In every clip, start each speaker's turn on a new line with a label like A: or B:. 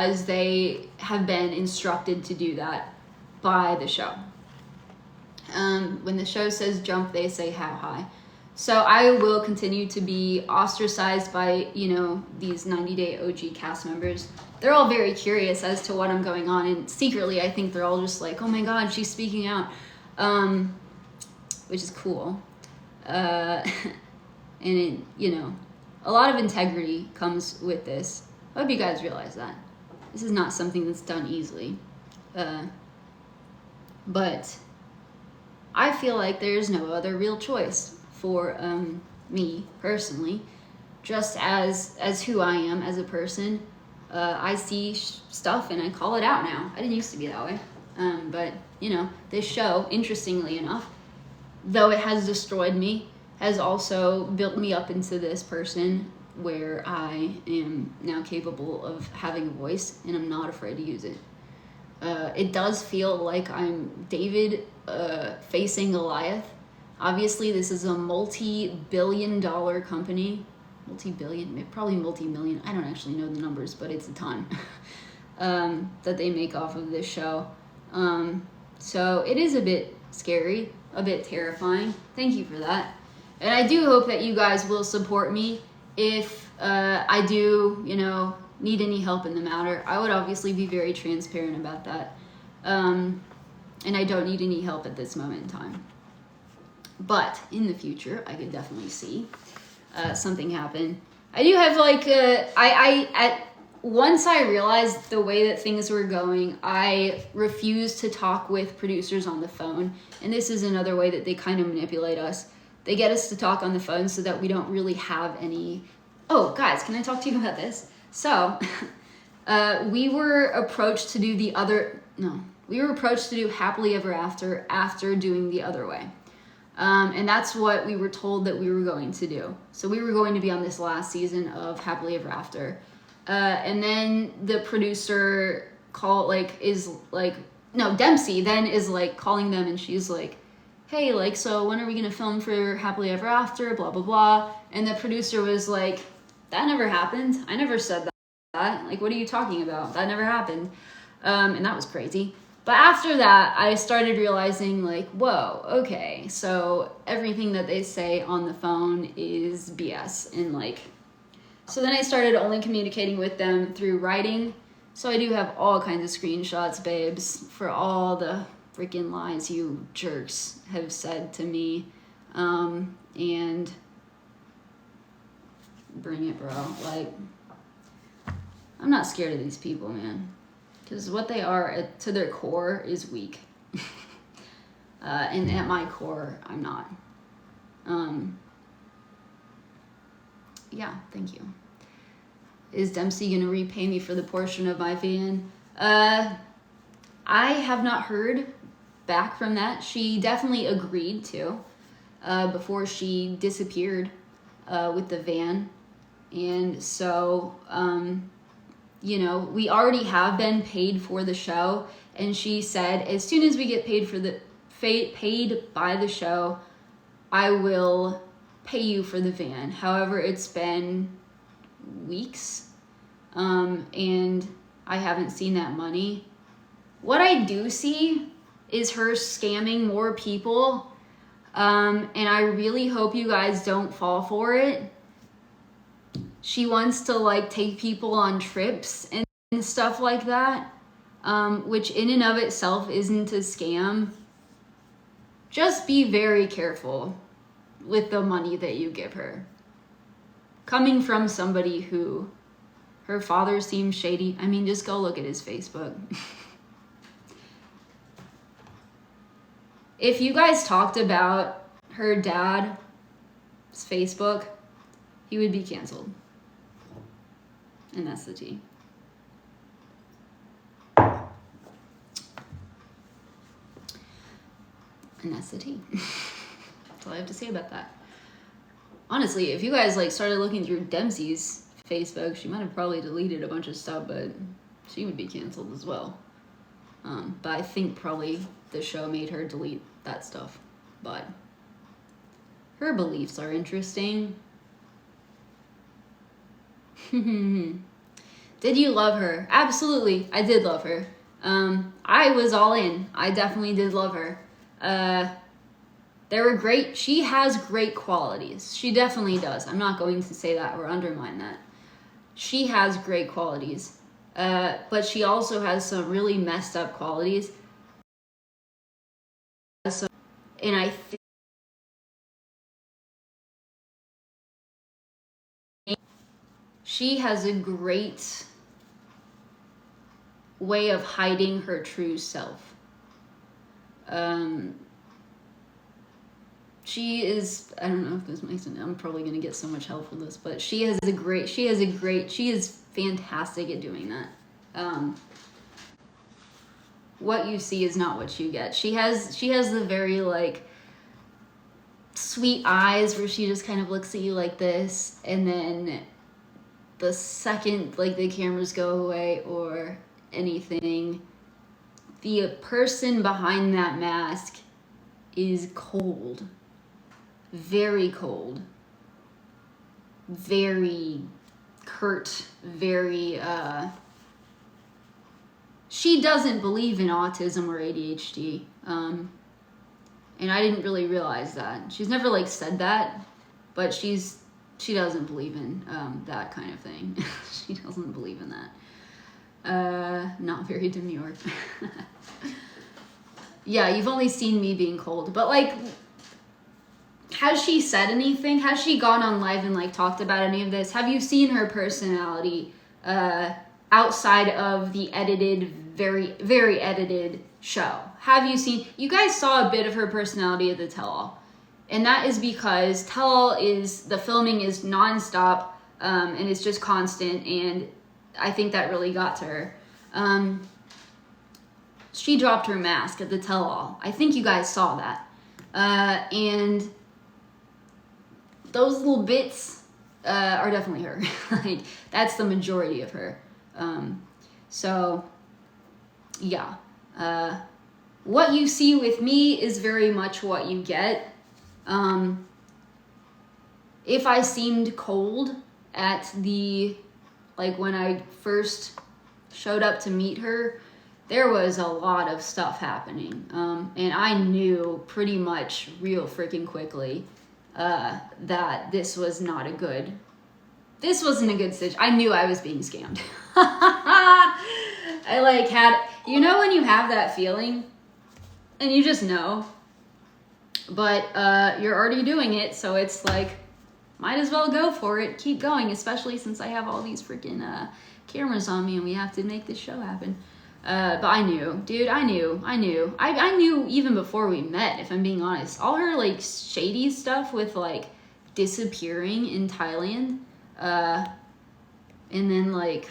A: because they have been instructed to do that by the show. When the show says jump, they say how high. So I will continue to be ostracized by, you know, these 90 Day OG cast members. They're all very curious as to what I'm going on, and secretly I think they're all just like, oh my god, she's speaking out, which is cool. And it, you know, a lot of integrity comes with this. I hope you guys realize that. This is not something that's done easily. But I feel like there's no other real choice for me personally. Just as who I am as a person, I see stuff and I call it out now. I didn't used to be that way. But, you know, this show, interestingly enough, though it has destroyed me, has also built me up into this person where I am now capable of having a voice, and I'm not afraid to use it. It does feel like I'm David facing Goliath. Obviously, this is a multi-billion-dollar company. Multi-billion, probably multi-million. I don't actually know the numbers, but it's a ton that they make off of this show. So it is a bit scary, a bit terrifying. Thank you for that. And I do hope that you guys will support me if I do, you know, need any help in the matter. I would obviously be very transparent about that. And I don't need any help at this moment in time. But in the future, I could definitely see something happen. I do have like, once I realized the way that things were going, I refused to talk with producers on the phone. And this is another way that they kind of manipulate us. They get us to talk on the phone so that we don't really have any... Oh, guys, can I talk to you about this? So, we were approached to do we were approached to do Happily Ever after doing The Other Way. And that's what we were told that we were going to do. So we were going to be on this last season of Happily Ever After. And then the producer Dempsey then is like calling them, and she's like, hey, like, so when are we going to film for Happily Ever After, blah, blah, blah. And the producer was like, that never happened. I never said that. Like, what are you talking about? That never happened. And that was crazy. But after that, I started realizing, like, whoa, okay, so everything that they say on the phone is BS. And, like, so then I started only communicating with them through writing. So I do have all kinds of screenshots, babes, for all the freaking lies you jerks have said to me. And bring it, bro. Like, I'm not scared of these people, man. Because what they are, to their core, is weak. And at my core, I'm not. Yeah, thank you. Is Dempsey going to repay me for the portion of my van? I have not heard back from that. She definitely agreed to before she disappeared with the van. And so, you know, we already have been paid for the show. And she said, as soon as we get paid by the show, I will pay you for the van. However, it's been weeks, and I haven't seen that money. What I do see is her scamming more people, and I really hope you guys don't fall for it. She wants to, like, take people on trips and stuff like that, which in and of itself isn't a scam. Just be very careful with the money that you give her. Coming from somebody who, her father seems shady. I mean, just go look at his Facebook. If you guys talked about her dad's Facebook, he would be canceled. And that's the tea. And that's the tea. That's all I have to say about that. Honestly, if you guys like started looking through Dempsey's Facebook, she might have probably deleted a bunch of stuff, but she would be canceled as well. But I think probably the show made her delete that stuff. But her beliefs are interesting. Did you love her? Absolutely, I did love her. I was all in. I definitely did love her. They were great. She has great qualities. She definitely does. I'm not going to say that or undermine that. She has great qualities. But she also has some really messed up qualities. And I think she has a great way of hiding her true self. She is, I don't know if this makes sense, I'm probably going to get so much help with this, but she is fantastic at doing that. What you see is not what you get. She has the very, like, sweet eyes where she just kind of looks at you like this, and then the second, like, the cameras go away or anything, the person behind that mask is cold. Very cold. Very curt. Very, she doesn't believe in autism or ADHD. And I didn't really realize that. She's never, like, said that, but she doesn't believe in that kind of thing. She doesn't believe in that. Not very demure. Yeah, you've only seen me being cold, but, like, has she said anything? Has she gone on live and, like, talked about any of this? Have you seen her personality outside of the edited, very, very edited show? Have you seen? You guys saw a bit of her personality at the tell-all. And that is because tell-all the filming is nonstop, and it's just constant, and I think that really got to her. She dropped her mask at the tell-all. I think you guys saw that. And those little bits are definitely her. Like, that's the majority of her. So, yeah. What you see with me is very much what you get. If I seemed cold at when I first showed up to meet her, there was a lot of stuff happening. And I knew pretty much real freaking quickly that this wasn't a good situation. I knew I was being scammed. I had, when you have that feeling and you just know, but you're already doing it, so it's like, might as well go for it, keep going, especially since I have all these freaking cameras on me and we have to make this show happen. But I knew, dude, I knew even before we met, if I'm being honest. All her, like, shady stuff with, like, disappearing in Thailand, and then, like,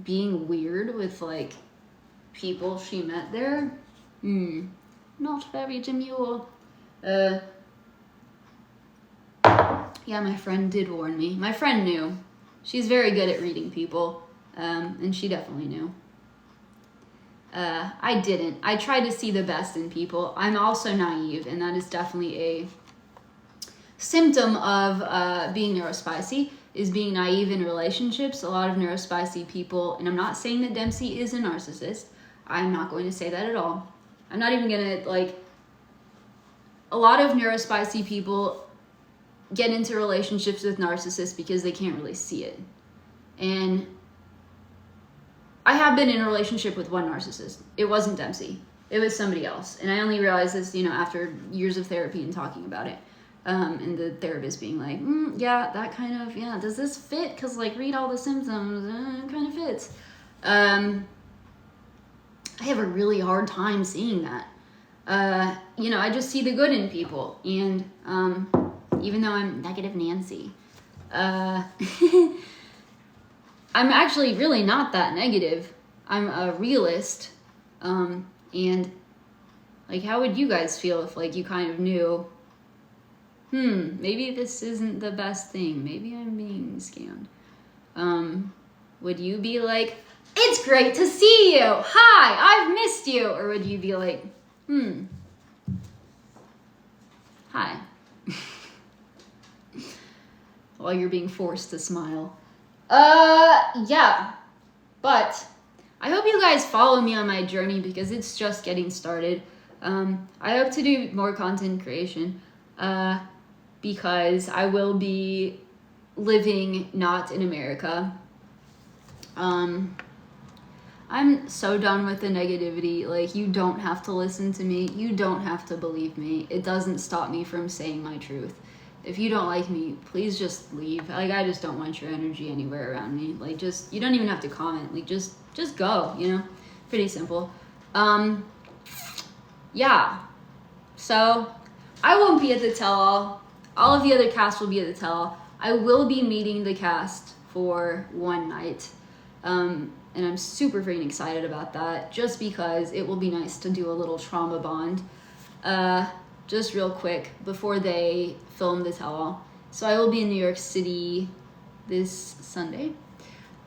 A: being weird with, like, people she met there, not very demure. Yeah, my friend did warn me. My friend knew. She's very good at reading people, and she definitely knew. I didn't. I try to see the best in people. I'm also naive, and that is definitely a symptom of being neurospicy, is being naive in relationships. A lot of neurospicy people, and I'm not saying that Dempsey is a narcissist. I'm not going to say that at all. I'm not even going to, like, a lot of neurospicy people get into relationships with narcissists because they can't really see it. And I have been in a relationship with one narcissist. It wasn't Dempsey. It was somebody else. And I only realized this, after years of therapy and talking about it. And the therapist being like, yeah, that kind of, yeah, does this fit? Because, like, read all the symptoms, it kind of fits. I have a really hard time seeing that. I just see the good in people. And even though I'm negative Nancy, I'm actually really not that negative. I'm a realist. And, like, how would you guys feel if, like, you kind of knew, maybe this isn't the best thing. Maybe I'm being scammed. Would you be like, it's great to see you. Hi, I've missed you. Or would you be like, hi. While you're being forced to smile. Yeah. But I hope you guys follow me on my journey because it's just getting started. I hope to do more content creation because I will be living not in America. I'm so done with the negativity. Like, you don't have to listen to me. You don't have to believe me. It doesn't stop me from saying my truth. If you don't like me, please just leave. Like, I just don't want your energy anywhere around me. Like, just, you don't even have to comment. Like, just go, you know? Pretty simple. Yeah. So, I won't be at the tell-all. All of the other cast will be at the tell-all. I will be meeting the cast for one night. And I'm super freaking excited about that, just because it will be nice to do a little trauma bond. Just real quick, before they film the tell-all. So I will be in New York City this Sunday,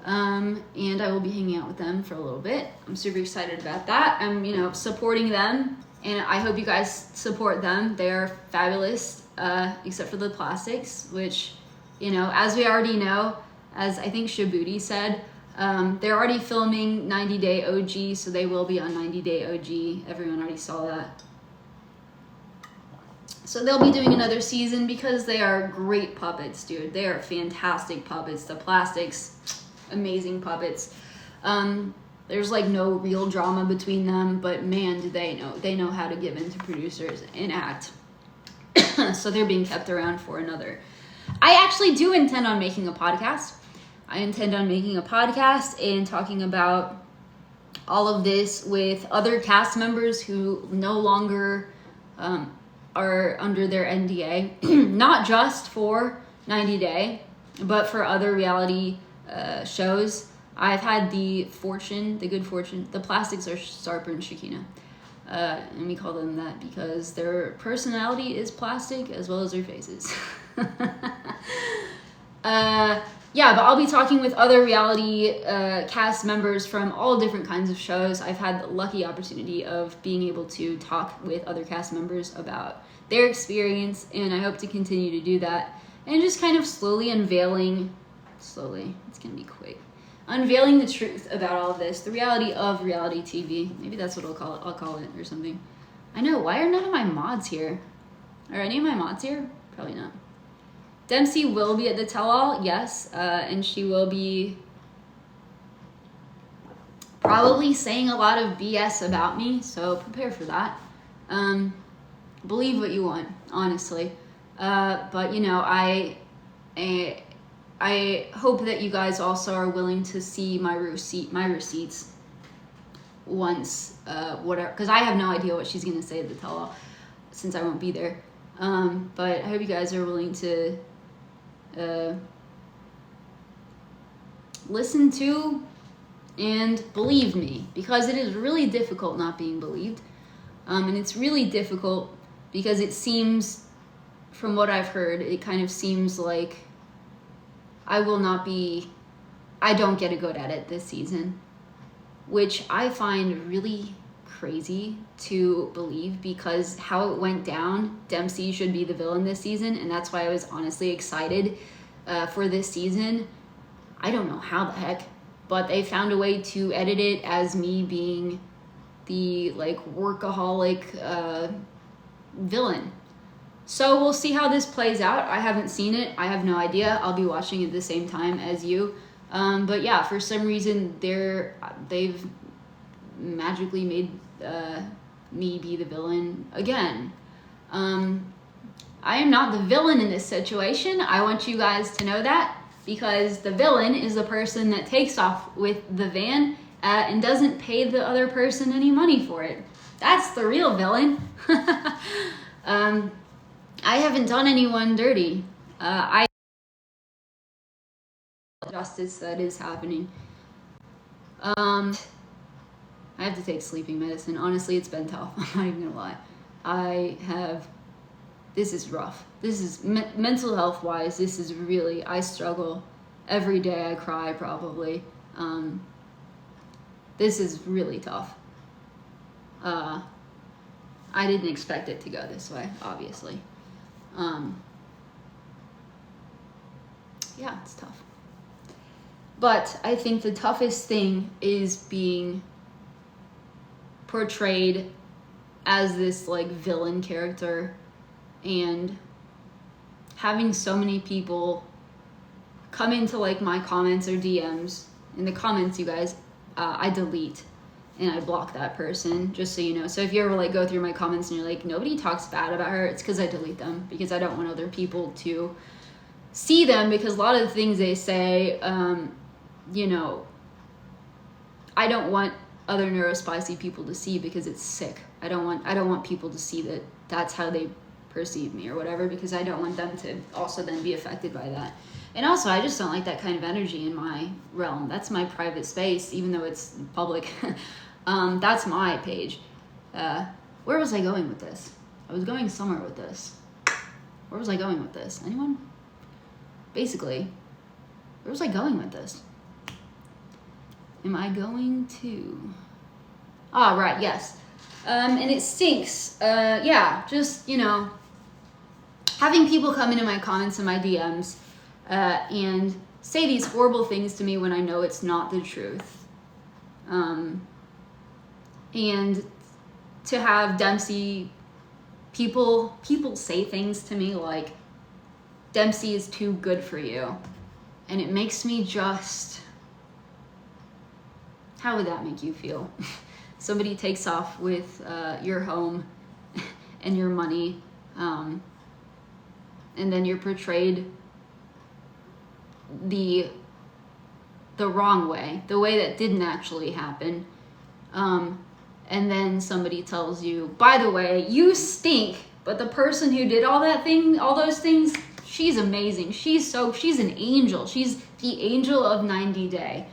A: and I will be hanging out with them for a little bit. I'm super excited about that. I'm, you know, supporting them, and I hope you guys support them. They are fabulous, except for the plastics, which, you know, as we already know, as I think Shabuti said, they're already filming 90 Day OG, so they will be on 90 Day OG. Everyone already saw that. So they'll be doing another season because they are great puppets, dude. They are fantastic puppets. The plastics, amazing puppets. There's like no real drama between them, but man, do they know. They know how to give in to producers and act. So they're being kept around for another. I actually do intend on making a podcast. I intend on making a podcast and talking about all of this with other cast members who no longer are under their NDA, not just for 90 Day, but for other reality shows. I've had the good fortune, the plastics are Sarper and Shakina. And we call them that because their personality is plastic as well as their faces. Yeah, but I'll be talking with other reality cast members from all different kinds of shows. I've had the lucky opportunity of being able to talk with other cast members about their experience, and I hope to continue to do that. And just kind of it's gonna be quick, unveiling the truth about all of this, the reality of reality TV. Maybe that's what I'll call it or something. I know, why are none of my mods here? Are any of my mods here? Probably not. Dempsey will be at the tell-all, yes, and she will be probably saying a lot of BS about me, so prepare for that. Believe what you want, honestly. But you know, I hope that you guys also are willing to see my receipts once, whatever, because I have no idea what she's gonna say at the tell-all since I won't be there. But I hope you guys are willing to listen to and believe me, because it is really difficult not being believed. And it's really difficult because it seems, from what I've heard, it kind of seems like I don't get a good edit this season, which I find really crazy to believe, because how it went down, Dempsey should be the villain this season, and that's why I was honestly excited for this season. I don't know how the heck, but they found a way to edit it as me being the like workaholic villain. So we'll see how this plays out. I haven't seen it. I have no idea. I'll be watching it at the same time as you. But yeah, for some reason they've magically made me be the villain again. I am not the villain in this situation. I want you guys to know that, because the villain is the person that takes off with the van and doesn't pay the other person any money for it. That's the real villain. I haven't done anyone dirty. Justice that is happening. I have to take sleeping medicine. Honestly, it's been tough. I'm not even gonna lie. This is rough. This is mental health wise. This is really, I struggle every day. I cry probably. This is really tough. I didn't expect it to go this way, obviously. Yeah, it's tough. But I think the toughest thing is being portrayed as this like villain character and having so many people come into like my comments or DMs. In the comments, you guys, I delete and I block that person, just so you know. So if you ever like go through my comments and you're like, nobody talks bad about her, it's because I delete them, because I don't want other people to see them, because a lot of the things they say, you know, I don't want other neurospicy people to see, because it's sick. I don't want people to see that that's how they perceive me or whatever, because I don't want them to also then be affected by that. And also, I just don't like that kind of energy in my realm. That's my private space, even though it's public. That's my page. Where was I going with this? I was going somewhere with this. Where was I going with this? Anyone? Basically, where was I going with this? Am I going to... Ah, right, yes. And it stinks. Yeah, just, you know, having people come into my comments and my DMs and say these horrible things to me when I know it's not the truth. And to have Dempsey, people say things to me like, Dempsey is too good for you. And it makes me just... How would that make you feel? Somebody takes off with your home and your money, and then you're portrayed the wrong way, the way that didn't actually happen, and then somebody tells you, by the way, you stink, but the person who did all those things, she's amazing. She's an angel. She's the angel of 90 Day.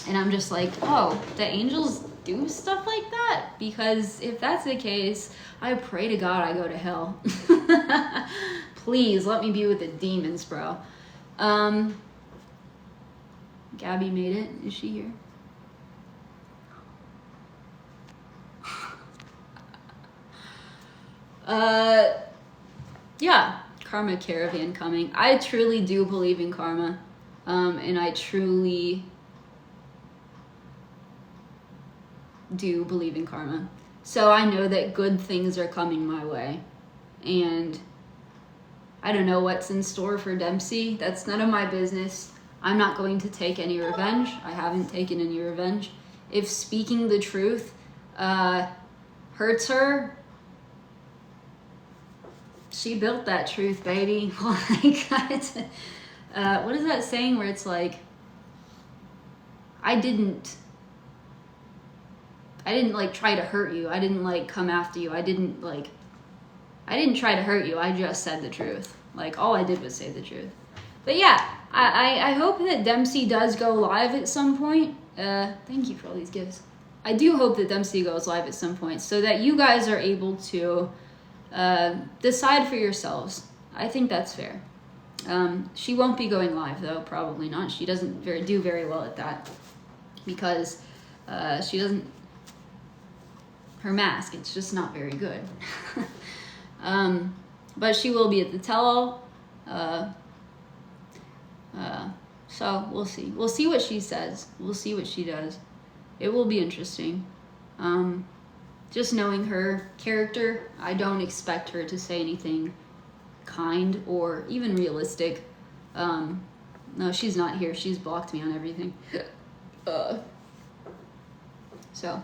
A: And I'm just like, oh, the angels do stuff like that? Because if that's the case, I pray to God I go to hell. Please, let me be with the demons, bro. Gabby made it. Is she here? Yeah, karma caravan coming. I truly do believe in karma. And I truly... do believe in karma. So I know that good things are coming my way, and I don't know what's in store for Dempsey. That's none of my business. I'm not going to take any revenge. I haven't taken any revenge. If speaking the truth hurts her, she built that truth, baby. Like, what is that saying where it's like, I didn't like try to hurt you. I didn't like come after you. I didn't try to hurt you. I just said the truth. Like, all I did was say the truth. But yeah, I hope that Dempsey does go live at some point. Thank you for all these gifts. I do hope that Dempsey goes live at some point so that you guys are able to decide for yourselves. I think that's fair. She won't be going live though, probably not. She doesn't do very well at that, because she doesn't... her mask, it's just not very good. But she will be at the tell-all. So we'll see. We'll see what she says. We'll see what she does. It will be interesting. Just knowing her character, I don't expect her to say anything kind or even realistic. No, she's not here. She's blocked me on everything. So...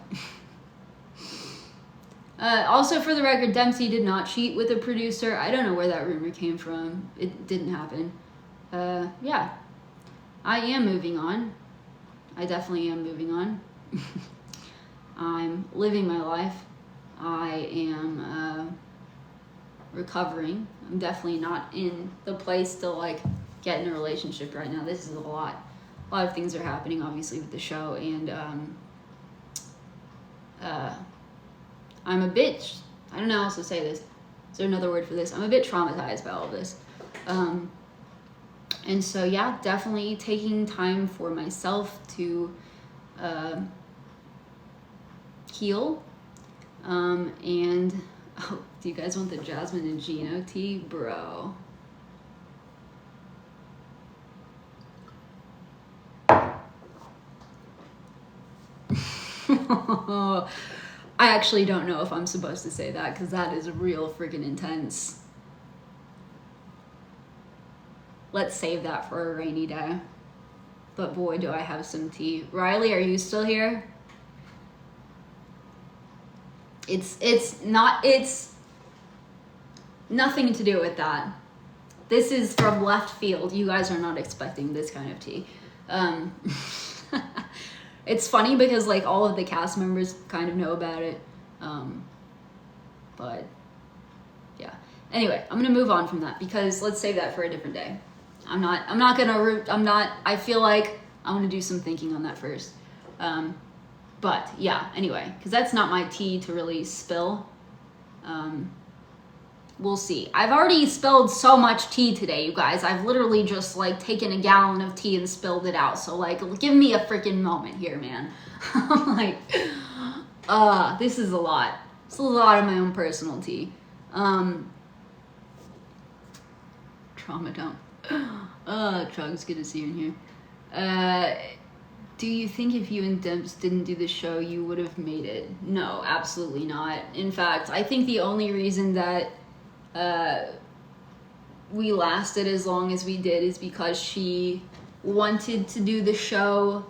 A: also, for the record, Dempsey did not cheat with a producer. I don't know where that rumor came from. It didn't happen. Yeah. I am moving on. I definitely am moving on. I'm living my life. I am recovering. I'm definitely not in the place to, like, get in a relationship right now. This is a lot. A lot of things are happening, obviously, with the show, and I'm a bitch. I don't know how else to say this. Is there another word for this? I'm a bit traumatized by all of this. And so, yeah, definitely taking time for myself to heal. And, oh, do you guys want the Jasmine and Gino tea? Bro. I actually don't know if I'm supposed to say that because that is real freaking intense. Let's save that for a rainy day. But boy, do I have some tea. Riley, are you still here? It's nothing to do with that. This is from left field. You guys are not expecting this kind of tea. It's funny because like all of the cast members kind of know about it. But yeah. Anyway, I'm gonna move on from that because let's save that for a different day. I feel like I want to do some thinking on that first. But yeah, anyway, because that's not my tea to really spill. We'll see. I've already spilled so much tea today, you guys. I've literally just like taken a gallon of tea and spilled it out. So like, give me a freaking moment here, man. I'm like, this is a lot. It's a lot of my own personal tea. Trauma dump. Chug's good to see you in here. Do you think if you and Demps didn't do the show, you would have made it? No, absolutely not. In fact, I think the only reason that we lasted as long as we did is because she wanted to do the show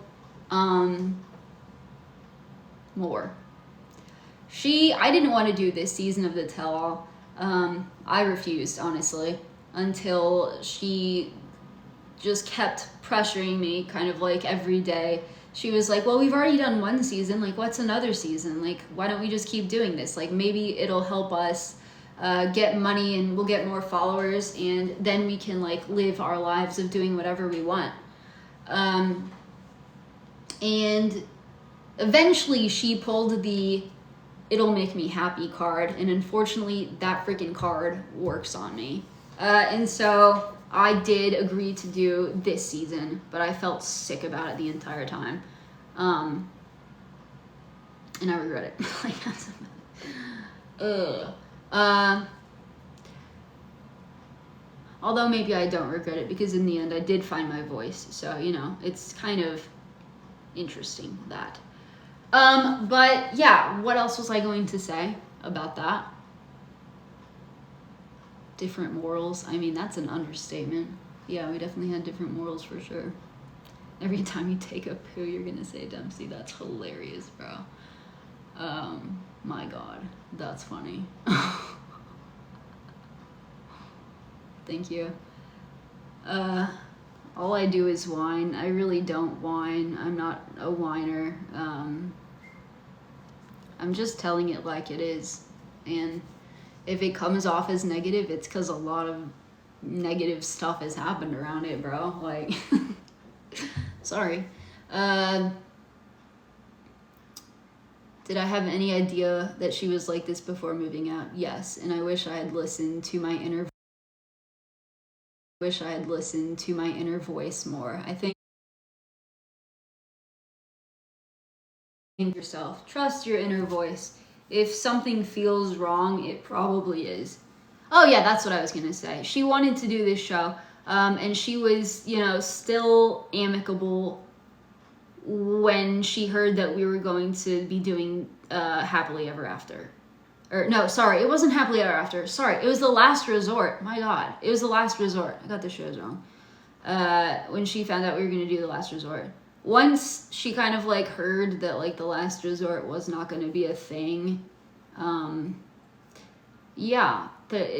A: more. I didn't want to do this season of the tell-all. I refused, honestly, until she just kept pressuring me kind of like every day. She was like, well, we've already done one season, like what's another season? Like, why don't we just keep doing this? Like maybe it'll help us get money and we'll get more followers and then we can like live our lives of doing whatever we want. And eventually she pulled the "it'll make me happy" card, and unfortunately that freaking card works on me. And so I did agree to do this season, but I felt sick about it the entire time. And I regret it. Although maybe I don't regret it because in the end I did find my voice. So, you know, it's kind of interesting that. But yeah, what else was I going to say about that? Different morals. I mean, that's an understatement. Yeah, we definitely had different morals for sure. Every time you take a poo, you're gonna say Dempsey. That's hilarious, bro. My God, that's funny. Thank you. All I do is whine. I really don't whine. I'm not a whiner. I'm just telling it like it is. And if it comes off as negative, it's because a lot of negative stuff has happened around it, bro. Like, sorry. Did I have any idea that she was like this before moving out? Yes, and I wish I had listened to my inner voice more. I think yourself. Trust your inner voice. If something feels wrong, it probably is. Oh yeah, that's what I was gonna say. She wanted to do this show, and she was, you know, still amicable when she heard that we were going to be doing Happily Ever After. Or no, sorry, it wasn't Happily Ever After. Sorry, it was The Last Resort. My God, it was The Last Resort. I got the shows wrong. When she found out we were gonna do The Last Resort. Once she kind of like heard that like The Last Resort was not gonna be a thing, yeah,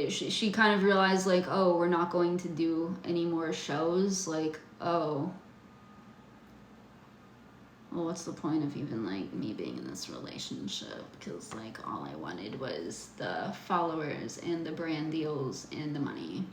A: she kind of realized like, oh, we're not going to do any more shows. Like, oh, well, what's the point of even like me being in this relationship? Because like all I wanted was the followers and the brand deals and the money.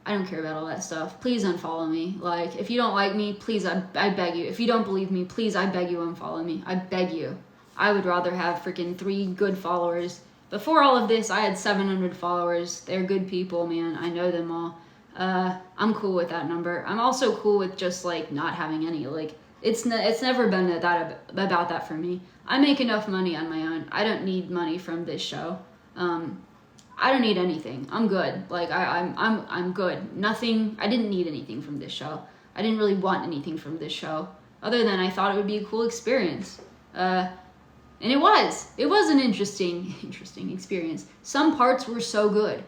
A: I don't care about all that stuff. Please unfollow me. Like, if you don't like me, please, I beg you. If you don't believe me, please, I beg you, unfollow me. I beg you. I would rather have freaking 3 good followers. Before all of this, I had 700 followers. They're good people, man. I know them all. I'm cool with that number. I'm also cool with just, like, not having any. Like, it's never been about that for me. I make enough money on my own. I don't need money from this show. I don't need anything. I'm good. Like I'm good. Nothing. I didn't need anything from this show. I didn't really want anything from this show other than I thought it would be a cool experience. And it was an interesting experience. Some parts were so good.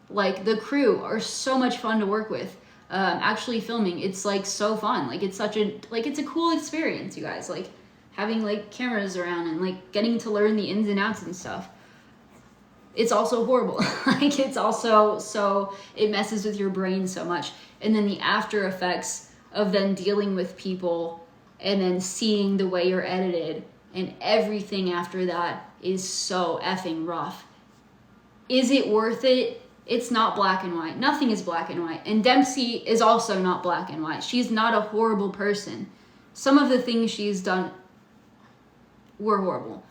A: Like, the crew are so much fun to work with. Actually filming, it's like so fun. Like, it's such a, like, it's a cool experience, you guys. Like, having like cameras around and like getting to learn the ins and outs and stuff. It's also horrible. Like, it's also so, it messes with your brain so much. And then the after effects of then dealing with people and then seeing the way you're edited and everything after that is so effing rough. Is it worth it? It's not black and white. Nothing is black and white. And Dempsey is also not black and white. She's not a horrible person. Some of the things she's done were horrible.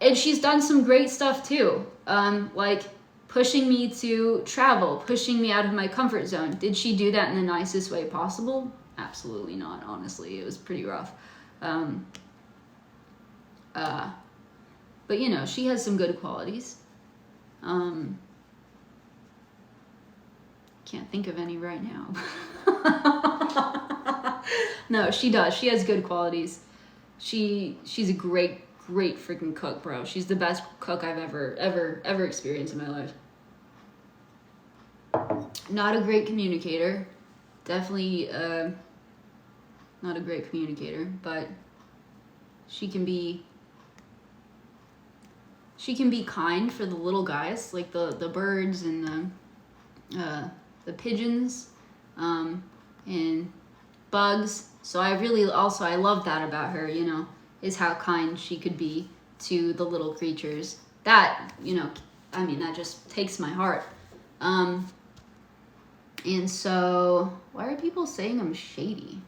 A: And she's done some great stuff too. Like pushing me to travel, pushing me out of my comfort zone. Did she do that in the nicest way possible? Absolutely not, honestly. It was pretty rough. But you know, she has some good qualities. Can't think of any right now. No, she does. She has good qualities. She's a great freaking cook, bro. She's the best cook I've ever experienced in my life. Not a great communicator. Definitely not a great communicator, but she can be kind for the little guys, like the birds and the pigeons and bugs. So I love that about her, you know, is how kind she could be to the little creatures. That, you know, I mean, that just takes my heart. And so, why are people saying I'm shady?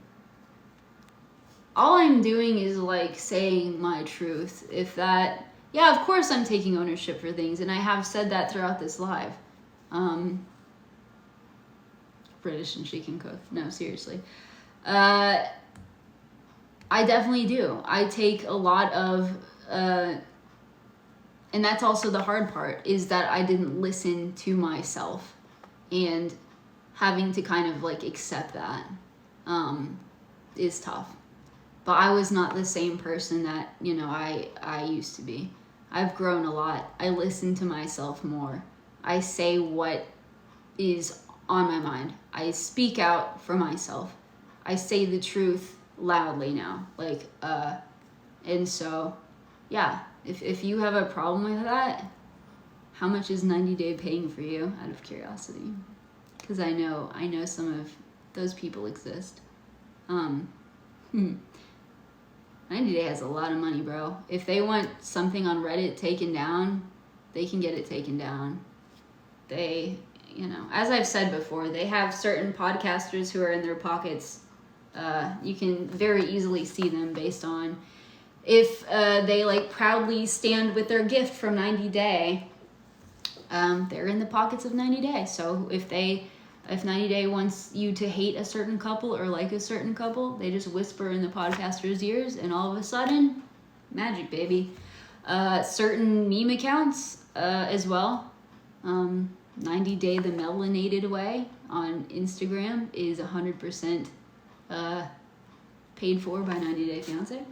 A: All I'm doing is like saying my truth. Yeah, of course I'm taking ownership for things, and I have said that throughout this live. British and she can cook. No, seriously. I definitely do. I take a lot of, and that's also the hard part, is that I didn't listen to myself, and having to kind of like accept that is tough. But I was not the same person that, you know, I used to be. I've grown a lot. I listen to myself more. I say what is on my mind. I speak out for myself. I say the truth loudly now. Like, and so, yeah, if you have a problem with that, how much is 90 Day paying for you, out of curiosity? Because I know some of those people exist. 90 Day has a lot of money, bro. If they want something on Reddit taken down, they can get it taken down. They, you know, as I've said before, they have certain podcasters who are in their pockets. You can very easily see them based on if they like proudly stand with their gift from 90 Day. They're in the pockets of 90 Day. So if 90 Day wants you to hate a certain couple or like a certain couple, they just whisper in the podcaster's ears, and all of a sudden, magic, baby. Certain meme accounts as well. 90 Day the Melanated Way on Instagram is 100% paid for by 90 Day Fiancé.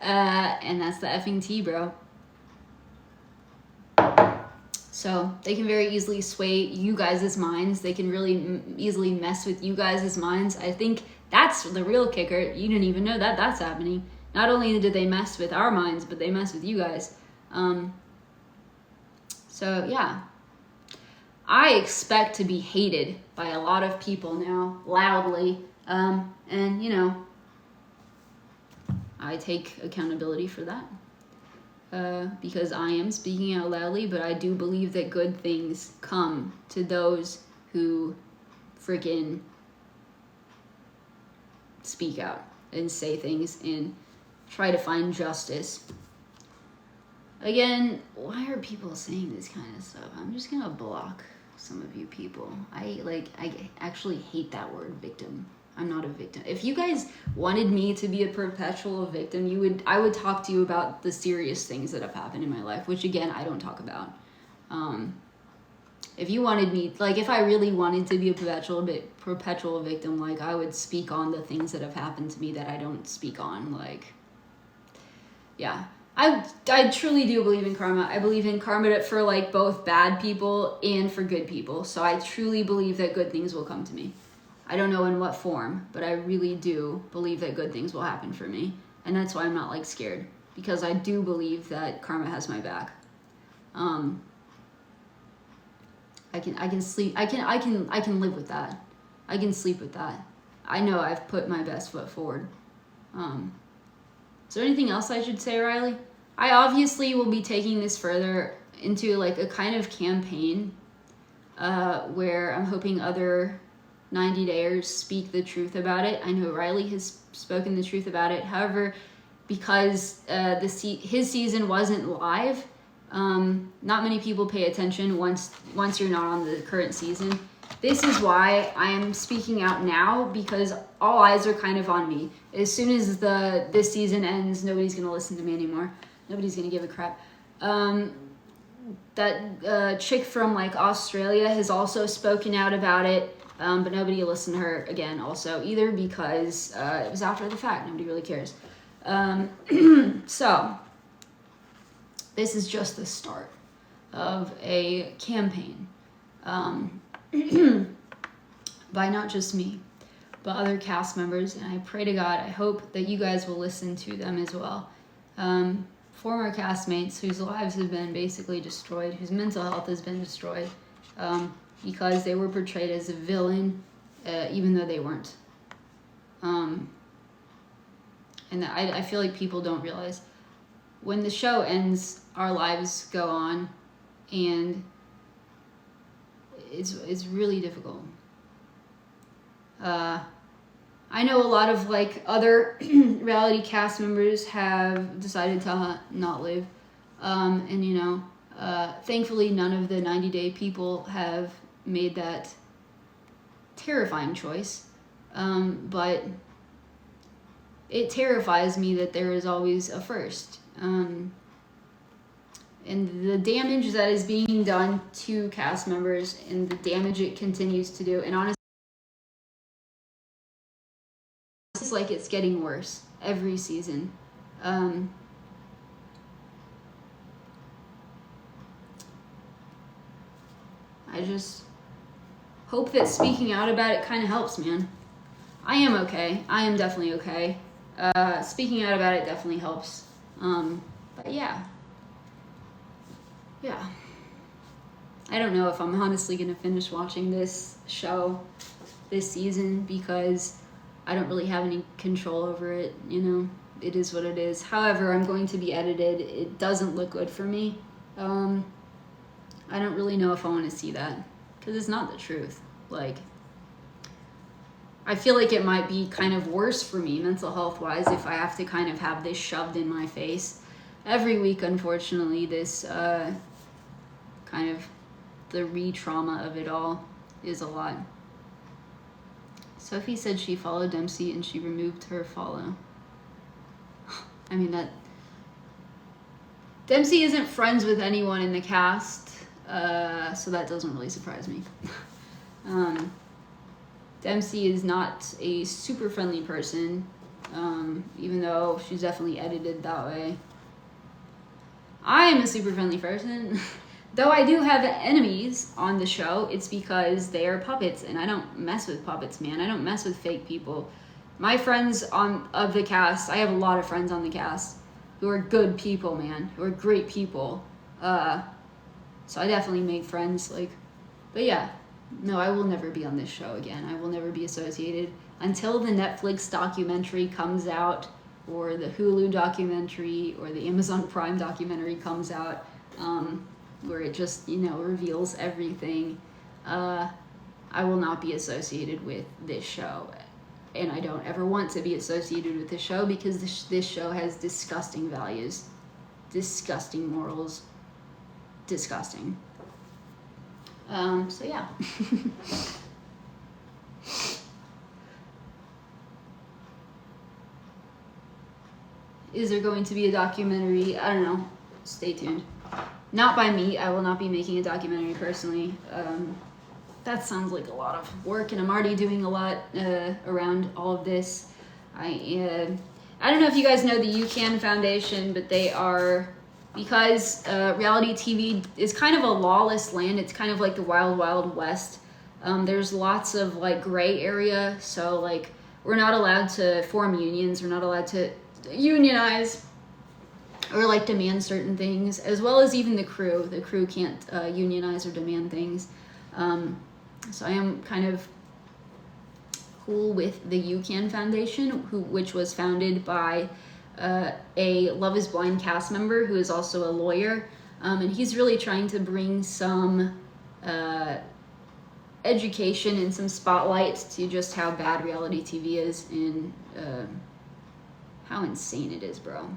A: And that's the effing tea, bro. So they can very easily sway you guys' minds. They can really easily mess with you guys' minds. I think that's the real kicker. You didn't even know that that's happening. Not only did they mess with our minds, but they mess with you guys. So yeah, I expect to be hated by a lot of people now, loudly. And you know, I take accountability for that. Because I am speaking out loudly, but I do believe that good things come to those who freaking speak out and say things and try to find justice. Again, why are people saying this kind of stuff? I'm just gonna block some of you people. I actually hate that word, victim. I'm not a victim. If you guys wanted me to be a perpetual victim, I would talk to you about the serious things that have happened in my life, which again, I don't talk about. If you wanted me, like, if I really wanted to be a perpetual victim, like, I would speak on the things that have happened to me that I don't speak on. Like, yeah. I truly do believe in karma. I believe in karma for, like, both bad people and for good people. So I truly believe that good things will come to me. I don't know in what form, but I really do believe that good things will happen for me. And that's why I'm not, like, scared, because I do believe that karma has my back. I can sleep. I can live with that. I can sleep with that. I know I've put my best foot forward. Is there anything else I should say, Riley? I obviously will be taking this further into, like, a kind of campaign where I'm hoping other 90-dayers speak the truth about it. I know Riley has spoken the truth about it. However, because his season wasn't live, not many people pay attention once you're not on the current season. This is why I'm speaking out now, because all eyes are kind of on me. As soon as this season ends, nobody's going to listen to me anymore. Nobody's going to give a crap. That chick from, like, Australia has also spoken out about it, but nobody will listen to her again also either, because it was after the fact. Nobody really cares. So this is just the start of a campaign. By not just me, but other cast members, and I pray to God, I hope that you guys will listen to them as well. Former castmates whose lives have been basically destroyed, whose mental health has been destroyed, because they were portrayed as a villain, even though they weren't. And I feel like people don't realize, when the show ends, our lives go on, and it's really difficult. I know a lot of, like, other reality cast members have decided to not live, and, you know, thankfully none of the 90-day people have made that terrifying choice, but it terrifies me that there is always a first. And the damage that is being done to cast members, and the damage it continues to do, and honestly, it's like it's getting worse every season. I just hope that speaking out about it kind of helps, man. I am okay. I am definitely okay. Speaking out about it definitely helps. But yeah. Yeah. I don't know if I'm honestly going to finish watching this show this season, because I don't really have any control over it, you know. It is what it is. However, I'm going to be edited. It doesn't look good for me. I don't really know if I want to see that, because it's not the truth. Like, I feel like it might be kind of worse for me mental health wise if I have to kind of have this shoved in my face every week. Unfortunately, this kind of the re-trauma of it all is a lot. Sophie said she followed Dempsey and she removed her follow. I mean, that Dempsey isn't friends with anyone in the cast, so that doesn't really surprise me. Dempsey is not a super friendly person, even though she's definitely edited that way. I am a super friendly person. Though I do have enemies on the show, it's because they are puppets, and I don't mess with puppets, man. I don't mess with fake people. My friends of the cast, I have a lot of friends on the cast who are good people, man, who are great people. So I definitely make friends, like, but yeah, no, I will never be on this show again. I will never be associated until the Netflix documentary comes out, or the Hulu documentary, or the Amazon Prime documentary comes out, where it just, you know, reveals everything. I will not be associated with this show, and I don't ever want to be associated with this show, because this show has disgusting values, disgusting morals, disgusting. So yeah. Is there going to be a documentary? I don't know. Stay tuned. Not by me. I will not be making a documentary personally. That sounds like a lot of work, and I'm already doing a lot around all of this. I don't know if you guys know the UCAN Foundation, but they are, because reality TV is kind of a lawless land. It's kind of like the wild, wild west. There's lots of like gray area. So like we're not allowed to form unions. We're not allowed to unionize or like demand certain things, as well as even the crew. The crew can't unionize or demand things. So I am kind of cool with the UCAN Foundation, which was founded by a Love is Blind cast member who is also a lawyer. And he's really trying to bring some education and some spotlight to just how bad reality TV is and how insane it is, bro.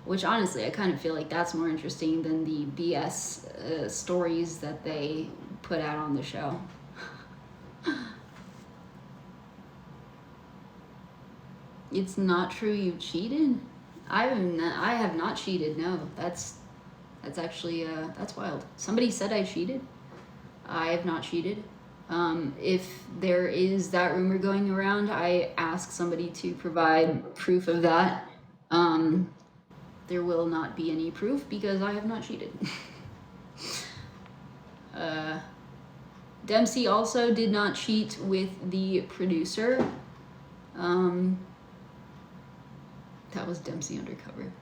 A: Which honestly, I kind of feel like that's more interesting than the BS stories that they put out on the show. It's not true you cheated? I have not cheated, no. That's actually, that's wild. Somebody said I cheated. I have not cheated. If there is that rumor going around, I ask somebody to provide proof of that. There will not be any proof because I have not cheated. Dempsey also did not cheat with the producer. That was Dempsey Undercover.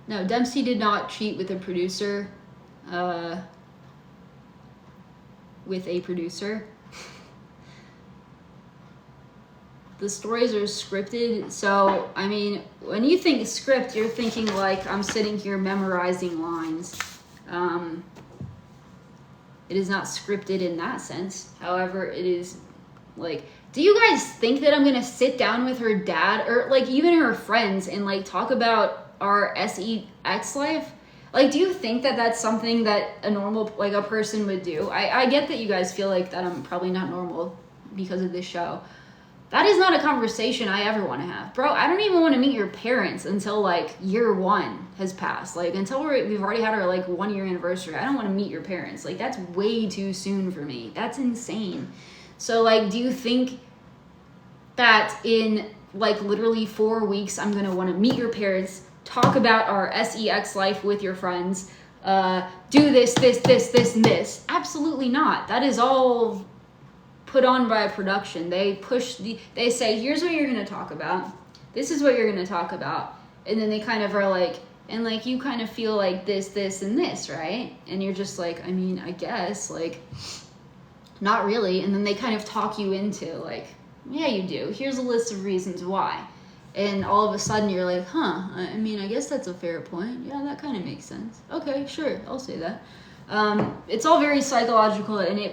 A: No, Dempsey did not cheat with a producer. The stories are scripted, so I mean, when you think script, you're thinking like I'm sitting here memorizing lines. It is not scripted in that sense. However, it is like, do you guys think that I'm gonna sit down with her dad or like even her friends and like talk about our sex life? Like, do you think that that's something that a normal, like a person would do? I get that you guys feel like that I'm probably not normal because of this show. That is not a conversation I ever want to have. Bro, I don't even want to meet your parents until like year 1 has passed. Like until we've already had our like 1 year anniversary. I don't want to meet your parents. Like that's way too soon for me. That's insane. So like, do you think that in like literally 4 weeks, I'm going to want to meet your parents, talk about our sex life with your friends, do this, and this? Absolutely not. That is all put on by a production. They say, here's what you're going to talk about. This is what you're going to talk about. And then they kind of are like, and like, you kind of feel like this, and this, right? And you're just like, I mean, I guess, like, not really. And then they kind of talk you into like, yeah, you do. Here's a list of reasons why. And all of a sudden you're like, huh, I mean, I guess that's a fair point. Yeah, that kind of makes sense. Okay, sure, I'll say that. It's all very psychological, and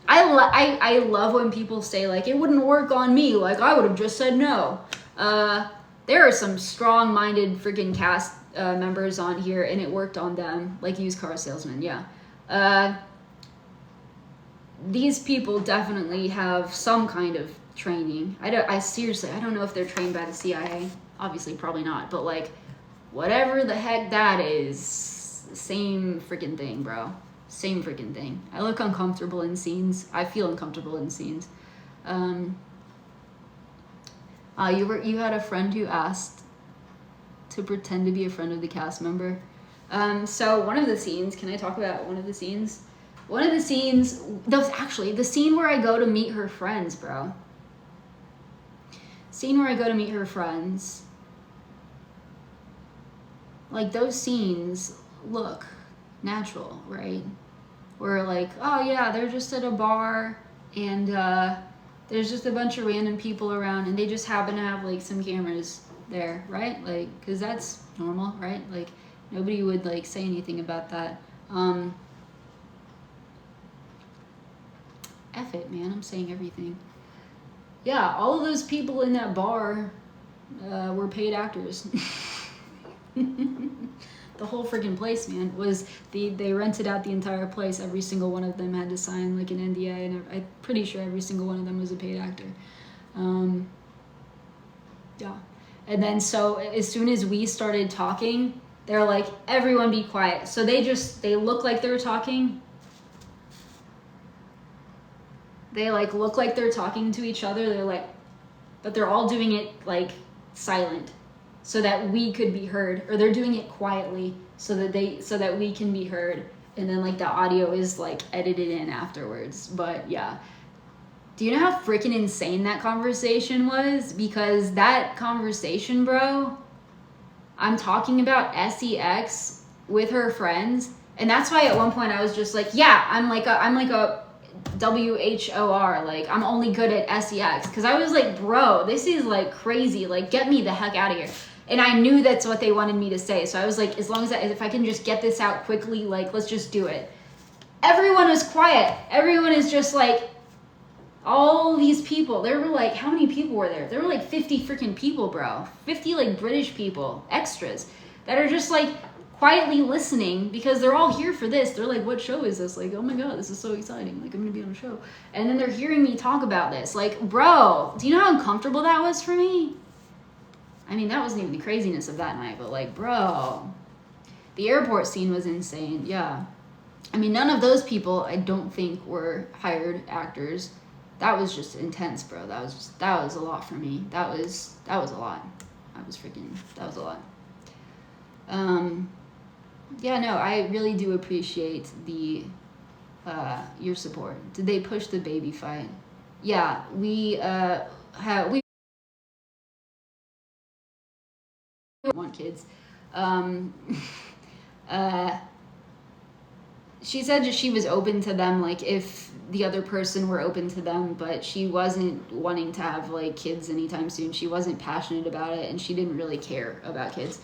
A: I love when people say like, it wouldn't work on me, like I would have just said no. There are some strong-minded freaking cast members on here, and it worked on them, like used car salesmen, yeah. These people definitely have some kind of training. I seriously, I don't know if they're trained by the CIA. Obviously, probably not. But like, whatever the heck that is, same freaking thing, bro. Same freaking thing. I look uncomfortable in scenes. I feel uncomfortable in scenes. You had a friend who asked to pretend to be a friend of the cast member. So one of the scenes, can I talk about one of the scenes? One of the scenes, the scene where I go to meet her friends, bro. Scene where I go to meet her friends. Like, those scenes look natural, right? Where like, oh yeah, they're just at a bar and there's just a bunch of random people around and they just happen to have like some cameras there, right? Like, because that's normal, right? Like, nobody would like say anything about that. F it, man, I'm saying everything. Yeah, all of those people in that bar were paid actors. The whole freaking place, man, was they rented out the entire place. Every single one of them had to sign like an NDA, and I'm pretty sure every single one of them was a paid actor. Yeah. And then so as soon as we started talking, They're like, everyone be quiet. So they look like they're talking. They like look like they're talking to each other. They're like, but they're all doing it like silent so that we could be heard, or they're doing it quietly so that we can be heard. And then like the audio is like edited in afterwards. But yeah. Do you know how freaking insane that conversation was? Because that conversation, bro, I'm talking about sex with her friends. And that's why at one point I was just like, yeah, I'm like a WHOR, like I'm only good at sex. Because I was like, bro, this is like crazy. Like, get me the heck out of here. And I knew that's what they wanted me to say. So I was like, as long as if I can just get this out quickly, like, let's just do it. Everyone was quiet. Everyone is just like, all these people. There were like, how many people were there? There were like 50 freaking people, bro. 50 like British people, extras, that are just like quietly listening because they're all here for this. They're like, what show is this? Like, oh my God, this is so exciting. Like, I'm gonna be on a show. And then they're hearing me talk about this. Like, bro, do you know how uncomfortable that was for me? I mean, that wasn't even the craziness of that night, but like, bro, the airport scene was insane. Yeah. I mean, none of those people, I don't think, were hired actors. That was just intense, bro. That was a lot for me. That was a lot. That was a lot. Yeah, no, I really do appreciate your support. Did they push the baby fight? Yeah, we want kids. She said that she was open to them, like if the other person were open to them, but she wasn't wanting to have like kids anytime soon. She wasn't passionate about it, and she didn't really care about kids.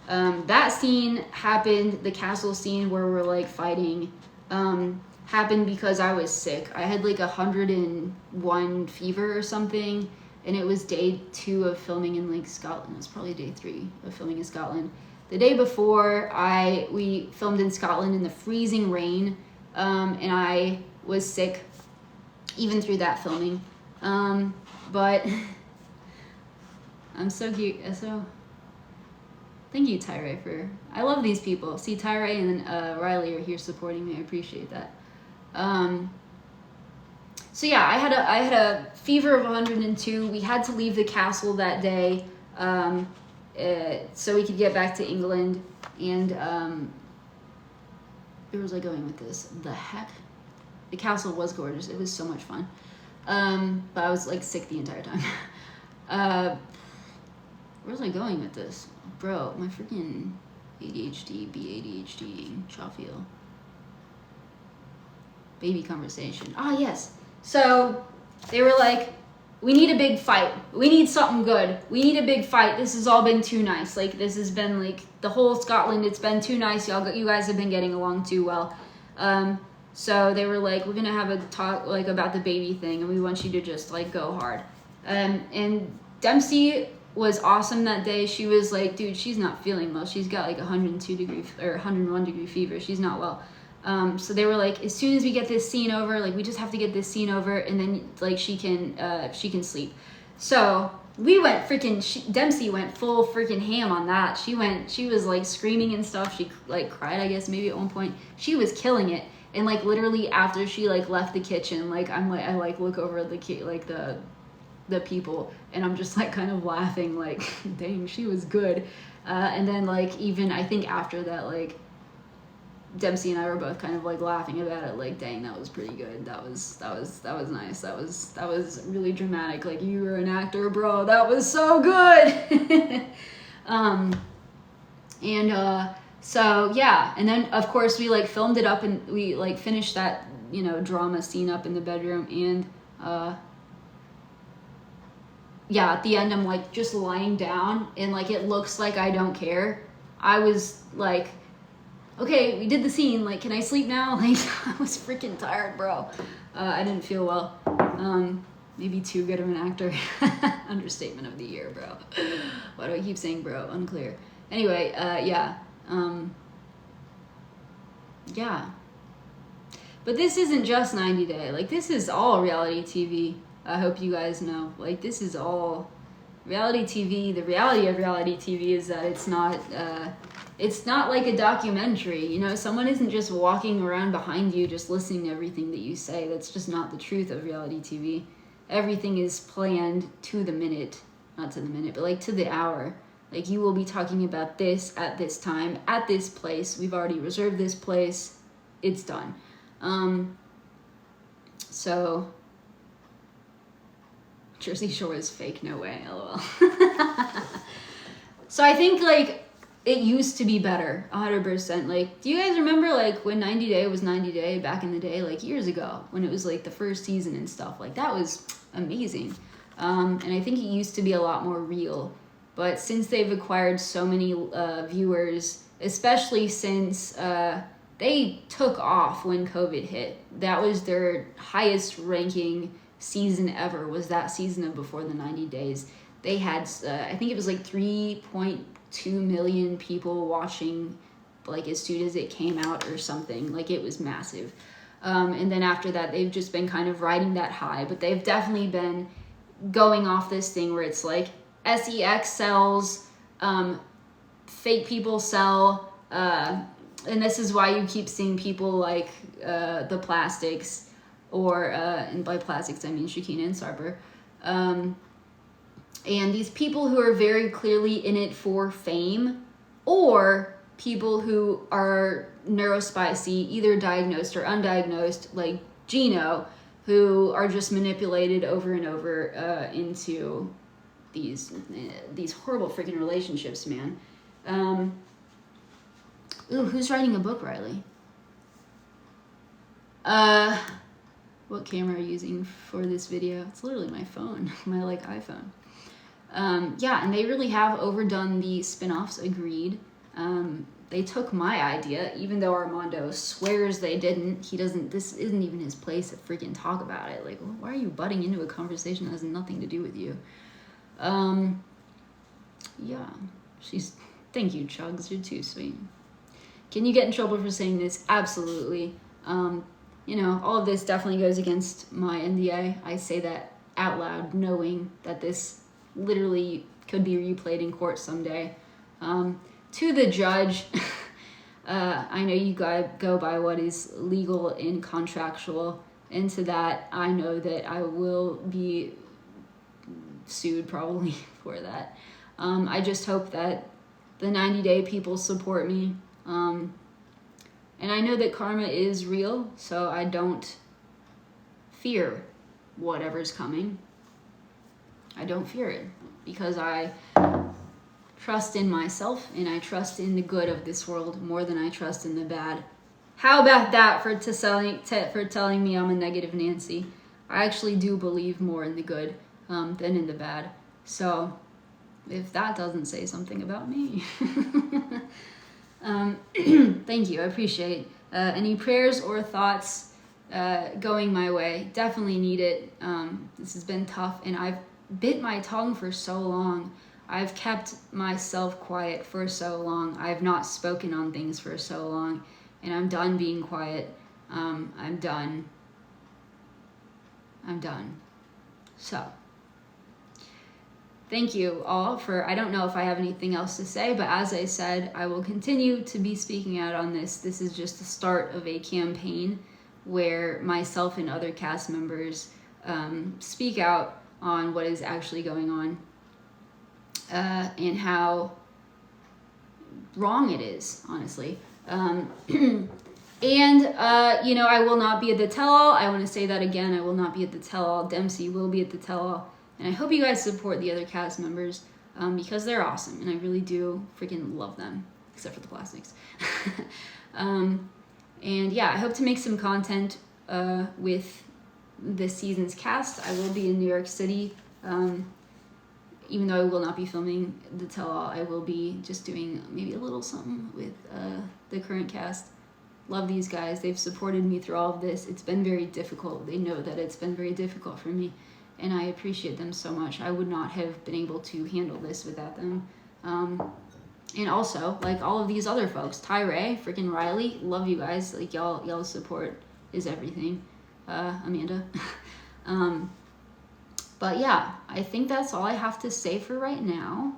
A: That scene happened, the castle scene where we're like fighting, happened because I was sick. I had like 101 fever or something, and it was day 2 of filming in like Scotland. It was probably day 3 of filming in Scotland. The day before, we filmed in Scotland in the freezing rain, and I was sick even through that filming. But I'm so cute. So thank you, Tyre, I love these people. See, Tyre and Riley are here supporting me. I appreciate that. So yeah, I had a fever of 102. We had to leave the castle that day. So we could get back to England, and where was I going with this? The heck? The castle was gorgeous. It was so much fun. But I was like sick the entire time. Where was I going with this? Bro, my freaking ADHD, BADHD, Shawfield. Baby conversation. Ah, yes. So they were like, we need a big fight. We need something good. We need a big fight. This has all been too nice. Like, this has been like the whole Scotland. It's been too nice. You guys have been getting along too well. So they were like, we're gonna have a talk like about the baby thing, and we want you to just like go hard. And Dempsey was awesome that day. She was like, dude, she's not feeling well. She's got like 101 degree fever. She's not well. So they were like, as soon as we get this scene over, like we just have to get this scene over, and then like she can sleep. So we went Dempsey went full freaking ham on that. She was like screaming and stuff. She like cried, I guess, maybe at one point. She was killing it. And like literally after she like left the kitchen, like I like look over at the people, and I'm just like kind of laughing, like, dang, she was good. And then like even I think after that, like Dempsey and I were both kind of like laughing about it, like, dang, that was pretty good. That was nice. That was really dramatic. Like, you were an actor, bro. That was so good. So yeah, and then of course we like filmed it up, and we like finished that, you know, drama scene up in the bedroom, and yeah, at the end I'm like just lying down, and like it looks like I don't care. I was like, okay, we did the scene, like, can I sleep now? Like, I was freaking tired, bro. I didn't feel well. Maybe too good of an actor. Understatement of the year, bro. Why do I keep saying bro? Unclear. Anyway, yeah. Yeah. But this isn't just 90 Day. Like, this is all reality TV. I hope you guys know. Like, this is all reality TV, the reality of reality TV is that it's not like a documentary. You know, someone isn't just walking around behind you just listening to everything that you say. That's just not the truth of reality TV. Everything is planned to the minute, not to the minute, but like to the hour. Like, you will be talking about this at this time, at this place. We've already reserved this place. It's done. So, Jersey Shore is fake, no way, lol. So I think, like, it used to be better, 100%. Like, do you guys remember, like, when 90 Day was 90 Day back in the day, like, years ago, when it was, like, the first season and stuff? Like, that was amazing. And I think it used to be a lot more real. But since they've acquired so many viewers, especially since they took off when COVID hit, that was their highest ranking season ever, was that season of Before the 90 Days. They had, I think it was like 3.2 million people watching, like, as soon as it came out or something. Like, it was massive. And then after that, they've just been kind of riding that high, but they've definitely been going off this thing where it's like, SEX sells, fake people sell, and this is why you keep seeing people like the Plastics, or, and by Plastics I mean Shakina and Sarper, and these people who are very clearly in it for fame, or people who are neurospicy, either diagnosed or undiagnosed, like Gino, who are just manipulated over and over into these horrible freaking relationships, man. Ooh, who's writing a book, Riley? What camera are you using for this video? It's literally my phone, my, like, iPhone. Yeah, and they really have overdone the spin-offs, agreed. They took my idea, even though Armando swears they didn't. He doesn't, this isn't even his place to freaking talk about it. Like, why are you butting into a conversation that has nothing to do with you? Yeah, thank you, Chugs, you're too sweet. Can you get in trouble for saying this? Absolutely. You know, all of this definitely goes against my NDA. I say that out loud, knowing that this literally could be replayed in court someday. To the judge, I know you gotta go by what is legal and contractual, and to that, I know that I will be sued probably for that. I just hope that the 90 Day people support me. And I know that karma is real, so I don't fear whatever's coming. I don't fear it because I trust in myself and I trust in the good of this world more than I trust in the bad. How about that for telling me I'm a negative Nancy? I actually do believe more in the good than in the bad. So if that doesn't say something about me. Thank you, I appreciate any prayers or thoughts going my way. Definitely need it. This has been tough, and I've bit my tongue for so long. I've kept myself quiet for so long. I've not spoken on things for so long, and I'm done being quiet. I'm done. So thank you all for, I don't know if I have anything else to say, but as I said, I will continue to be speaking out on this. This is just the start of a campaign where myself and other cast members speak out on what is actually going on and how wrong it is, honestly. And, you know, I will not be at the tell-all. I want to say that again. I will not be at the tell-all. Dempsey will be at the tell-all. And I hope you guys support the other cast members because they're awesome. And I really do freaking love them, except for the Plastics. And yeah, I hope to make some content with this season's cast. I will be in New York City. Even though I will not be filming the tell-all, I will be just doing maybe a little something with the current cast. Love these guys. They've supported me through all of this. It's been very difficult. They know that it's been very difficult for me. And I appreciate them so much. I would not have been able to handle this without them. And also, like all of these other folks, Tyray, freaking Riley, love you guys. Like y'all's support is everything. Amanda. But yeah, I think that's all I have to say for right now.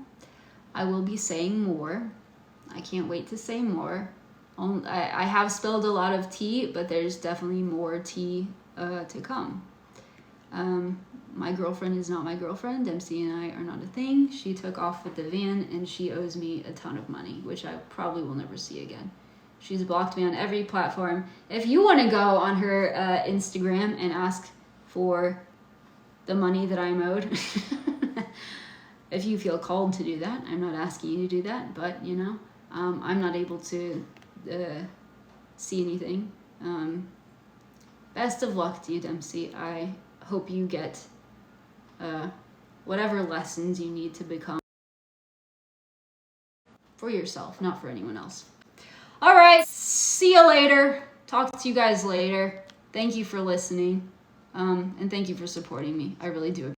A: I will be saying more. I can't wait to say more. I have spilled a lot of tea, but there's definitely more tea to come. My girlfriend is not my girlfriend. Dempsey and I are not a thing. She took off with the van and she owes me a ton of money, which I probably will never see again. She's blocked me on every platform. If you want to go on her Instagram and ask for the money that I'm owed, if you feel called to do that, I'm not asking you to do that, but you know, I'm not able to see anything. Best of luck to you, Dempsey. I hope you get whatever lessons you need to become for yourself, not for anyone else. All right, see you later. Talk to you guys later. Thank you for listening, and thank you for supporting me. I really do appreciate it.